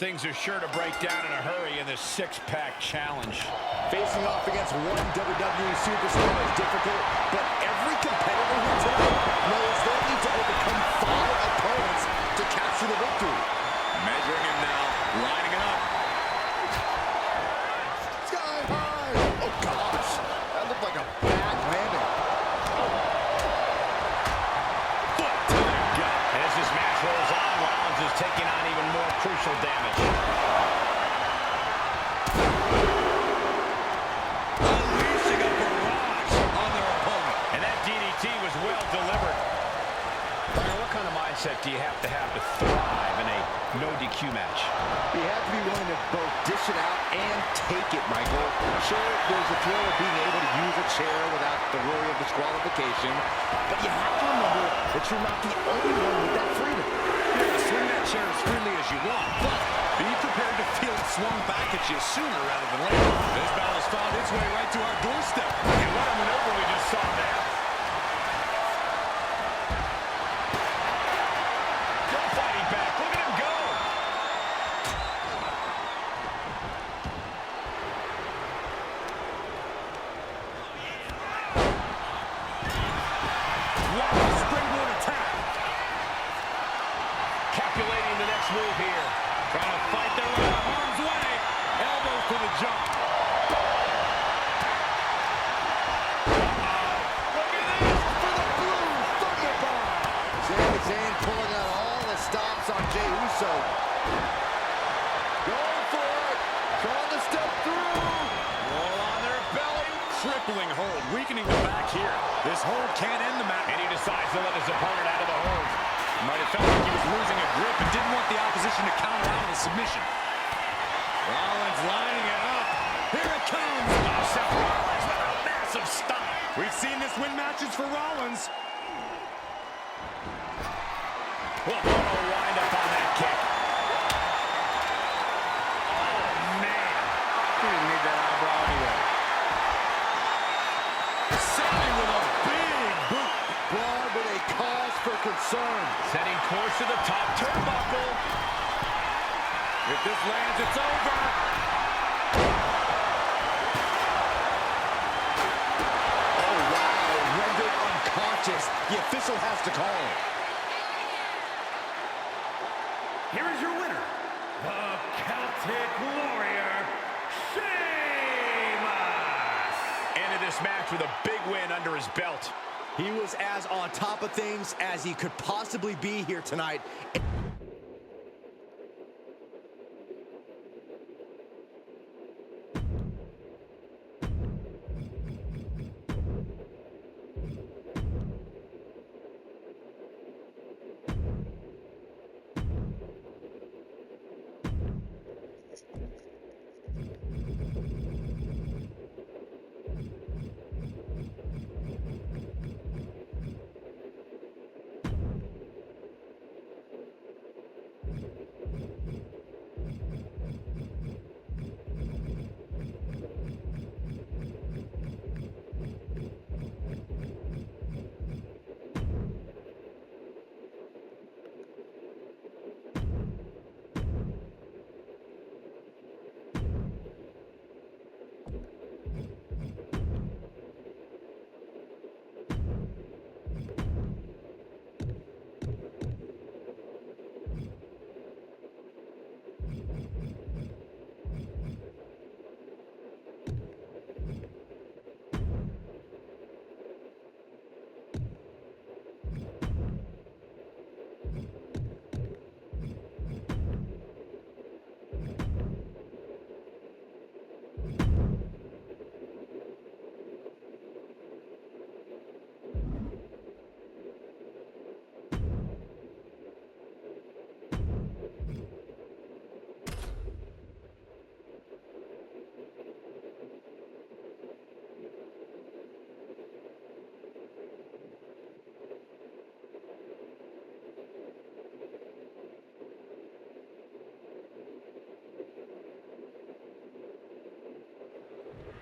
Things are sure to break down in a hurry in this six-pack challenge. Facing off against one WWE superstar is difficult, but every competitor here tonight knows they need to overcome 5 opponents to capture the victory. Measuring him now, lining it up. Sky high! Oh, gosh. That looked like a bad landing. Foot to the gut. As this match rolls on, Rollins is taking on even more crucial damage. Unleashing a barrage on their opponent. And that DDT was well delivered. Byron, what kind of mindset do you have to thrive in a no DQ match? You have to be willing to both dish it out and take it, Michael. Sure, there's a thrill of being able to use a chair without the worry of disqualification, but you have to remember that you're not the only one with that freedom. You can swing that chair as freely as you want, but be prepared to feel it swung back at you sooner rather than later. This battle's found its way right to our doorstep. And what a maneuver we just saw there. Still fighting back. Look at him go. What a springboard attack. Calculating the next move here. Trying to fight their way out of harm's way. Elbows to the jump. Look at this for the blue thunderbomb. Sami Zayn pulling out all the stops on Jey Uso. Going for it. Trying to step through. Roll on their belly. Crippling hold. Weakening the back here. This hold can't end the match. And he decides to let his opponent out of the hold. Might have felt like he was losing a grip and didn't want the opposition to counter out with a submission. Rollins lining it up. Here it comes. Oh, Seth Rollins with a massive stop. We've seen this win matches for Rollins. Well, what a wind up on that kick. Oh, man. He didn't need that eyebrow anyway. Sami with a big boot. Braun with a cause for concern. Setting course to the top turnbuckle. If this lands, it's over. Oh, wow. Rendered unconscious. The official has to call it. Here is your winner, the Celtic Warrior, SHEAMUS. Ended this match with a big win under his belt. He was as on top of things as he could possibly be here tonight.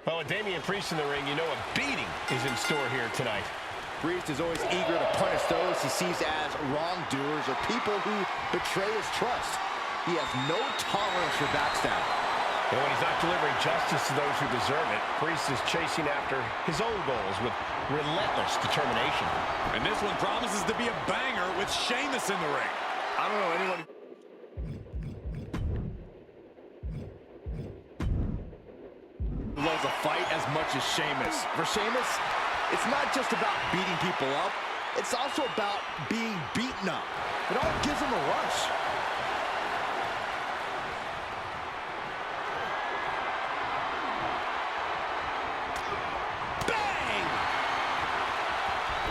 Well, with Damian Priest in the ring, you know a beating is in store here tonight. Priest is always eager to punish those he sees as wrongdoers or people who betray his trust. He has no tolerance for backstab. And when he's not delivering justice to those who deserve it, Priest is chasing after his own goals with relentless determination. And this one promises to be a banger with Sheamus in the ring. I don't know anyone who loves a fight as much as Sheamus. For Sheamus, it's not just about beating people up. It's also about being beaten up. It all gives him a rush. Bang!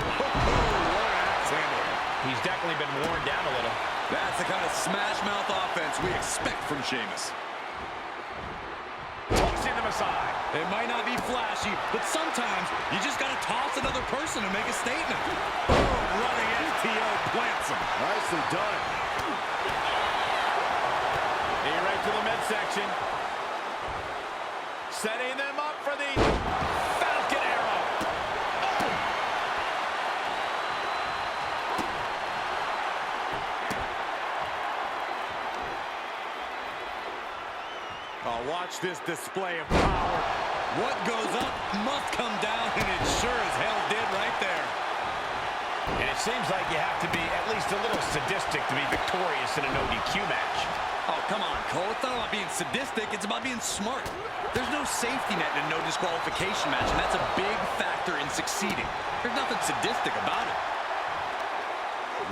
Oh, what an axe handle. He's definitely been worn down a little. That's the kind of smash mouth offense we expect from Sheamus. Tossing them aside. It might not be flashy, but sometimes you just got to toss another person to make a statement. Boom, running STO plants him. Nicely done. Knee right to the midsection. Setting them up for the Falcon Arrow. Oh, watch this display of power. What goes up must come down, and it sure as hell did right there. And it seems like you have to be at least a little sadistic to be victorious in a no-DQ match. Oh, come on, Cole. It's not about being sadistic. It's about being smart. There's no safety net in a no disqualification match, and that's a big factor in succeeding. There's nothing sadistic about it.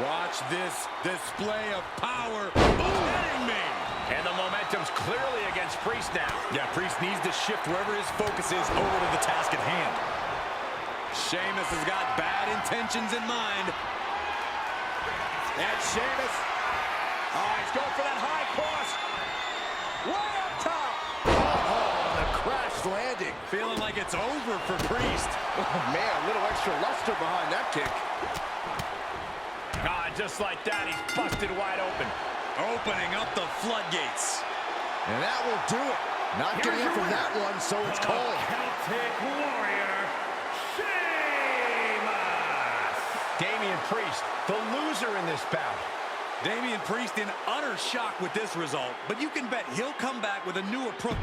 Watch this display of power. Kidding me? And the momentum's clearly against Priest now. Yeah, Priest needs to shift wherever his focus is over to the task at hand. Sheamus has got bad intentions in mind. And Sheamus. Oh, he's going for that high cross. Way up top. Oh, the crash landing. Feeling like it's over for Priest. Oh, man, a little extra luster behind that kick. Ah, just like that, he's busted wide open. Opening up the floodgates. And that will do it. Not getting in from that one, so it's called. Celtic Warrior, SHEAMUS. Damian Priest, the loser in this bout. Damian Priest in utter shock with this result, but you can bet he'll come back with a new approach.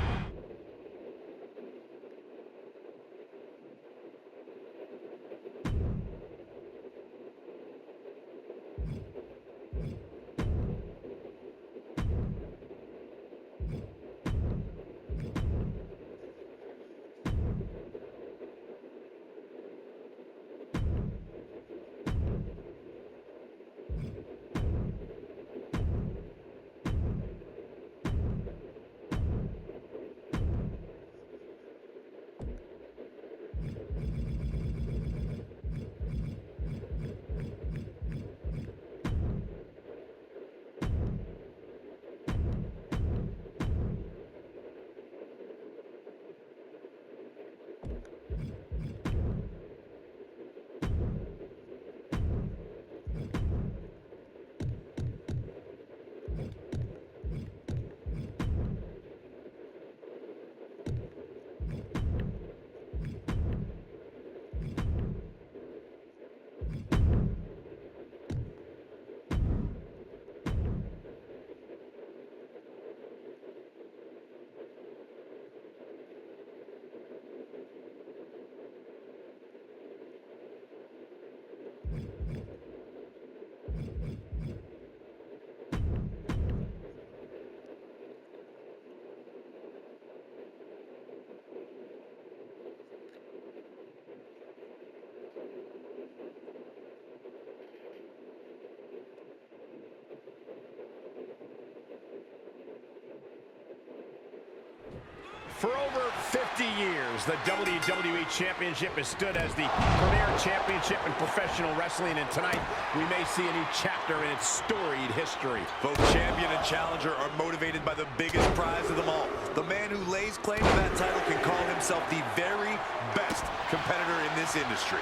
For over 50 years, the WWE Championship has stood as the premier championship in professional wrestling, and tonight we may see a new chapter in its storied history. Both champion and challenger are motivated by the biggest prize of them all. The man who lays claim to that title can call himself the very best competitor in this industry.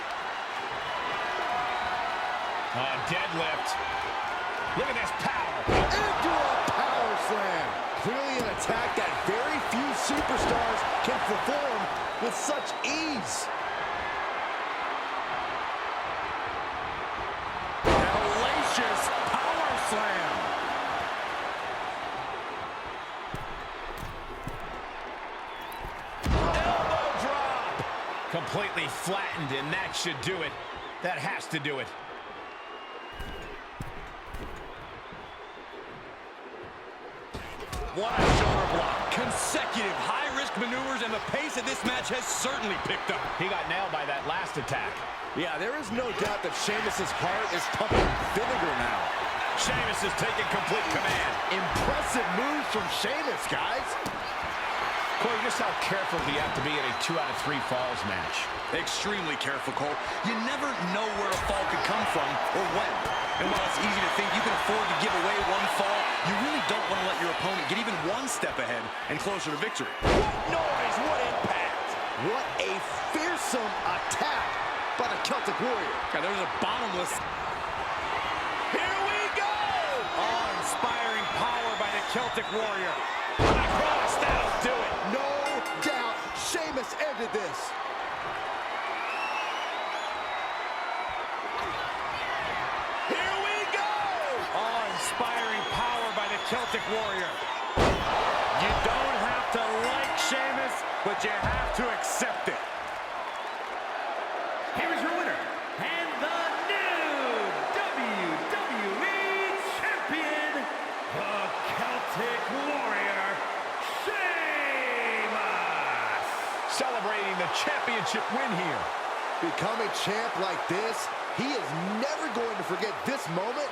Deadlift. Look at this power. Into a power slam. Clearly an attack that very few superstars can perform with such ease. Hellacious power slam. Elbow drop. Completely flattened, and that should do it. That has to do it. What a shoulder block. Consecutive high-risk maneuvers, and the pace of this match has certainly picked up. He got nailed by that last attack. Yeah, there is no doubt that Sheamus' heart is pumping vinegar now. Sheamus is taking complete command. Impressive moves from Sheamus, guys. Corey, just how careful do you have to be in a 2 out of 3 falls match? Extremely careful, Cole. You never know where a fall could come from or when. And while it's easy to think you can afford to give away one fall, you really don't want to let your opponent get even one step ahead and closer to victory. What noise, what impact. What a fearsome attack by the Celtic Warrior. Yeah, there's a bottomless... Here we go! Awe-inspiring power by the Celtic Warrior. Cross, that'll do it. No doubt Sheamus ended this. Here we go! Awe-inspiring power by the Celtic Warrior. You don't have to like Sheamus, but you have to accept it. Here is your winner, and the new WWE Champion, the Celtic Warrior, SHEAMUS! Celebrating the championship win here. Becoming champ like this, he is never going to forget this moment